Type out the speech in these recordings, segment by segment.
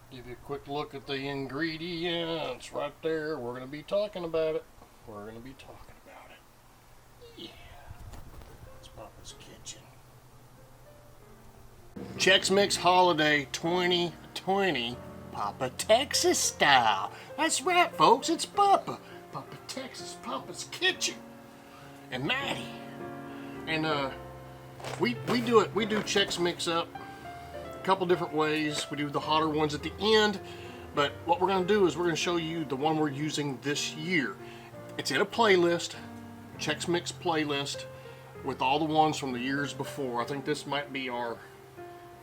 Give you a quick look at the ingredients right there. We're going to be talking about it. We're going to be talking about it. Yeah. It's Papa's Kitchen. Chex Mix Holiday 2020 Papa Texas style. That's right, folks. It's Papa. Papa Texas, Papa's Kitchen. And Maddie. And we do it. We do Chex Mix up a couple different ways. We do the hotter ones at the end, but what we're going to do is we're going to show you the one we're using this year. It's in a playlist, Chex Mix playlist, with all the ones from the years before. I think this might be our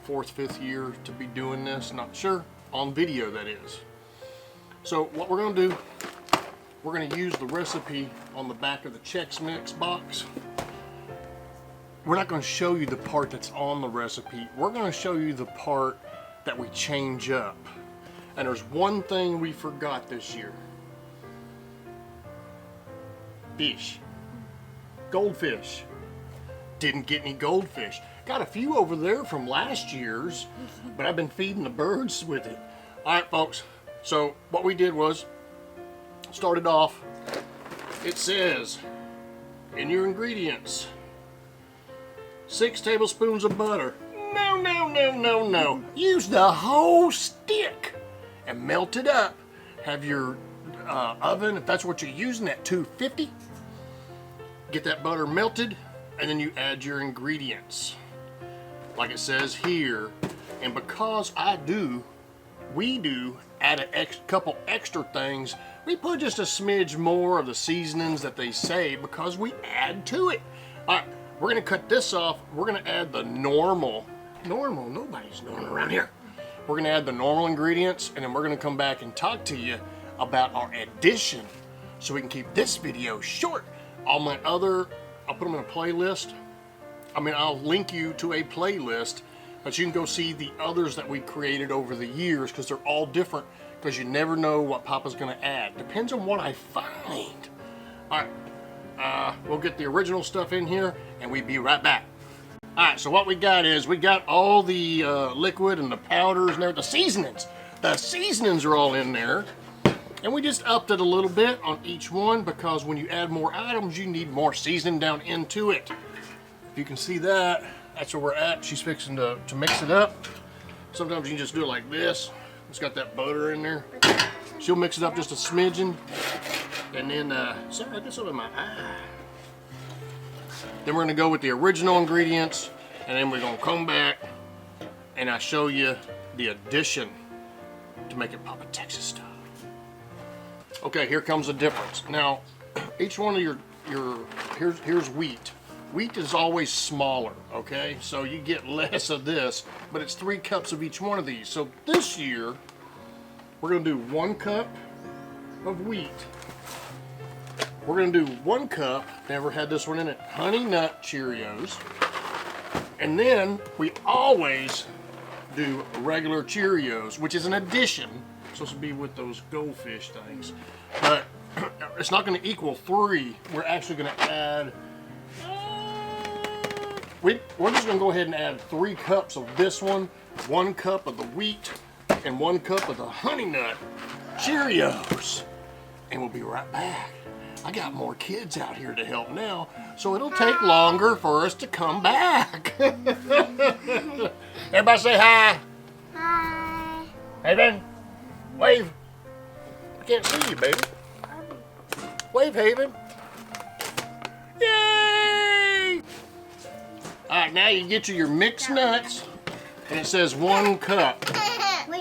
4th, 5th year to be doing this. Not sure. On video, that is. So what we're going to do, we're going to use the recipe on the back of the Chex Mix box. We're not going to show you the part that's on the recipe. We're going to show you the part that we change up. And there's one thing we forgot this year. Fish. Goldfish. Didn't get any goldfish. Got a few over there from last year's, but I've been feeding the birds with it. All right, folks. So what we did was, started off, it says in your ingredients, 6 tablespoons of butter. No, no, no, no, no. Use the whole stick and melt it up. Have your oven, if that's what you're using, at 250. Get that butter melted, and then you add your ingredients like it says here. And because we do add a couple extra things, we put just a smidge more of the seasonings that they say because we add to it. All right, we're gonna cut this off. We're gonna add the normal, nobody's normal around here. We're gonna add the normal ingredients, and then we're gonna come back and talk to you about our addition so we can keep this video short. All my other, I'll put them in a playlist. I'll link you to a playlist that you can go see the others that we created over the years, because they're all different, because you never know what Papa's gonna add. Depends on what I find. All right, we'll get the original stuff in here and we'll be right back. All right, so what we got is, we got all the liquid and the powders and everything, the seasonings. The seasonings are all in there. And we just upped it a little bit on each one, because when you add more items, you need more seasoning down into it. If you can see that, that's where we're at. She's fixing to mix it up. Sometimes you can just do it like this. It's got that butter in there. She'll mix it up just a smidgen. And then, sorry, I got something in my eye. Then we're gonna go with the original ingredients, and then we're gonna come back and I show you the addition to make it Papa Texas style. Okay, here comes the difference. Now, each one of here's wheat. Wheat is always smaller, okay? So you get less of this, but it's 3 cups of each one of these. So this year, we're gonna do 1 cup of wheat. We're gonna do 1 cup, never had this one in it, Honey Nut Cheerios. And then we always do regular Cheerios, which is an addition. It's supposed to be with those goldfish things. But it's not gonna equal 3. We're actually gonna add, we're just gonna go ahead and add 3 cups of this one, 1 cup of the wheat, and 1 cup of the Honey Nut Cheerios. And we'll be right back. I got more kids out here to help now, so it'll take longer for us to come back. Everybody say hi. Hi. Haven, wave. I can't see you, baby. Wave, Haven. Yay! All right, now you get your mixed nuts, and it says 1 cup.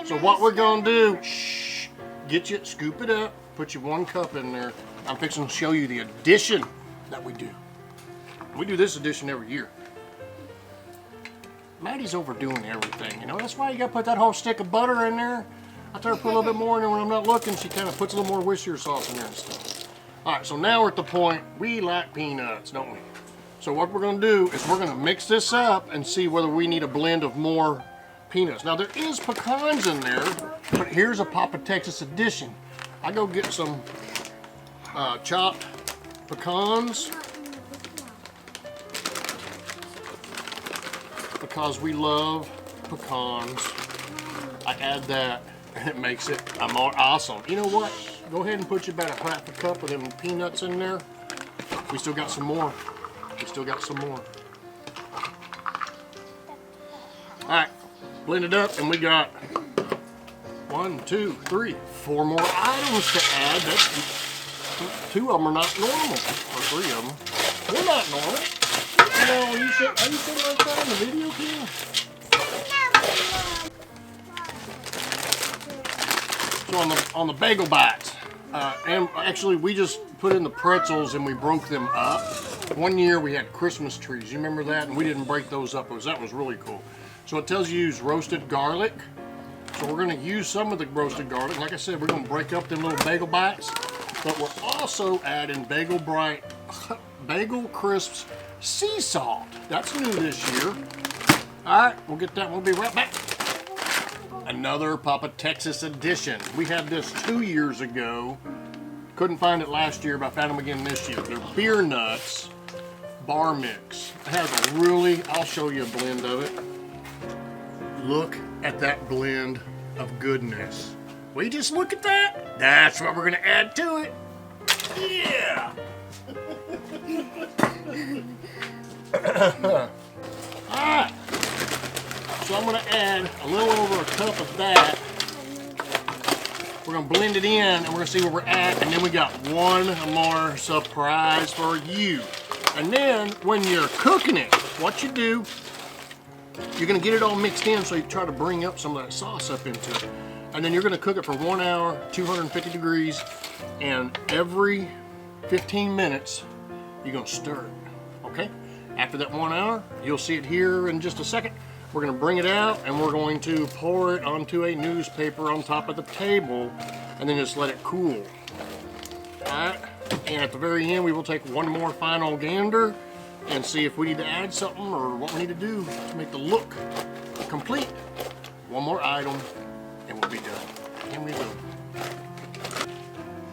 So what we're gonna do, scoop it up, put your 1 cup in there. I'm fixing to show you the addition that we do. We do this addition every year. Maddie's overdoing everything, you know. That's why you gotta put that whole stick of butter in there. I tell her to put a little bit more in there when I'm not looking. She kind of puts a little more Worcestershire sauce in there and stuff. All right, so now we're at the point, we like peanuts, don't we? So what we're gonna do is we're gonna mix this up and see whether we need a blend of more peanuts. Now there is pecans in there, but here's a Papa Texas edition. I go get some chopped pecans, because we love pecans. I add that And it makes it more awesome. You know what? Go ahead and put you about a half a cup of them peanuts in there. We still got some more. We still got some more. All right, blend it up, and we got 1, 2, 3, 4 more items to add. That's 2 of them are not normal, or 3 of them. They're not normal. No, are you sitting like that in the video, King? So on the bagel bites, and actually we just put in the pretzels and we broke them up. One year we had Christmas trees. You remember that? And we didn't break those up. That was really cool. So it tells you use roasted garlic. So we're going to use some of the roasted garlic. Like I said, we're going to break up them little bagel bites. But we're also adding Bagel Crisps sea salt. That's new this year. All right, we'll get that. We'll be right back. Another Papa Texas edition. We had this 2 years ago. Couldn't find it last year, but I found them again this year. They're beer nuts bar mix. It has a really, I'll show you a blend of it. Look at that blend of goodness. Will you just look at that? That's what we're gonna add to it. Yeah. Alright. So I'm gonna add a little over a cup of that. We're gonna blend it in and we're gonna see where we're at, and then we got one more surprise for you. And then when you're cooking it, what you do, you're gonna get it all mixed in, so you try to bring up some of that sauce up into it. And then you're gonna cook it for 1 hour, 250 degrees, and every 15 minutes, you're gonna stir it, okay? After that 1 hour, you'll see it here in just a second. We're gonna bring it out and we're going to pour it onto a newspaper on top of the table and then just let it cool. All right, and at the very end, we will take one more final gander and see if we need to add something or what we need to do to make the look complete. One more item and we'll be done. Here we go.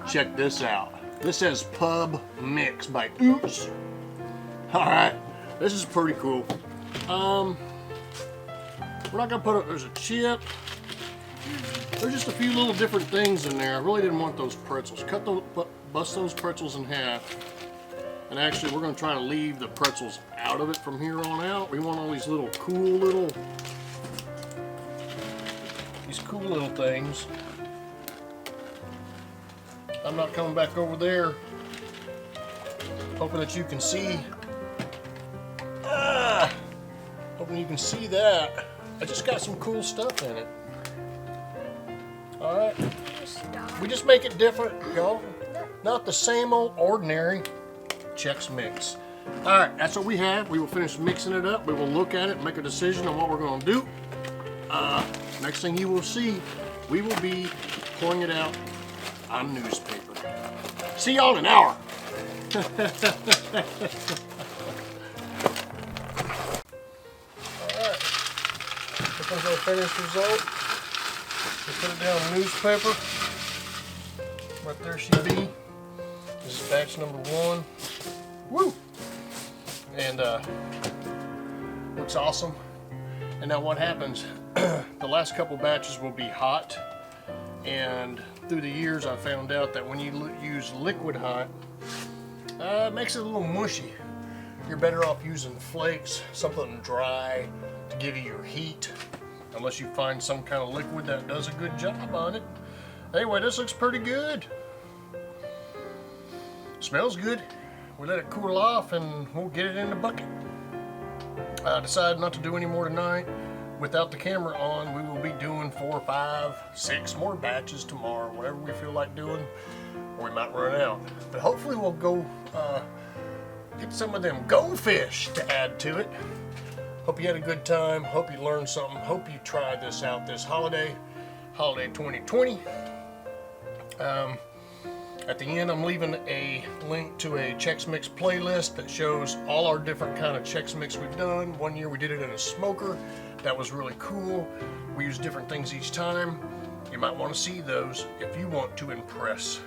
Check this out. This says Pub Mix by Oops. All right, this is pretty cool. We're not gonna put it, there's a chip. There's just a few little different things in there. I really didn't want those pretzels. Bust those pretzels in half. And actually, we're gonna try to leave the pretzels out of it from here on out. We want all these little cool things. I'm not coming back over there. Hoping that you can see. Hoping you can see that. I just got some cool stuff in it. All right. We just make it different, y'all. Not the same old ordinary Chex Mix. All right, that's what we have. We will finish mixing it up. We will look at it, make a decision on what we're gonna do. Next thing you will see, we will be pouring it out on newspaper. See y'all in an hour. Comes our finished result. We put it down on newspaper. Right there she be. This is batch number 1. Woo! And looks awesome. And now what happens? The last couple batches will be hot. And through the years I found out that when you use liquid hot, it makes it a little mushy. You're better off using flakes, something dry to give you your heat. Unless you find some kind of liquid that does a good job on it. Anyway, this looks pretty good. Smells good. We let it cool off and we'll get it in the bucket. I decided not to do any more tonight. Without the camera on, we will be doing 4, 5, 6 more batches tomorrow, whatever we feel like doing, or we might run out. But hopefully we'll go get some of them goldfish to add to it. Hope you had a good time. Hope you learned something. Hope you try this out this holiday 2020. At the end, I'm leaving a link to a Chex Mix playlist that shows all our different kind of Chex Mix we've done. One year we did it in a smoker. That was really cool. We use different things each time. You might want to see those if you want to impress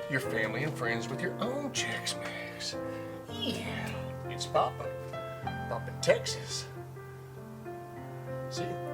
your family and friends with your own Chex Mix. Yeah, it's Papa Texas. See you.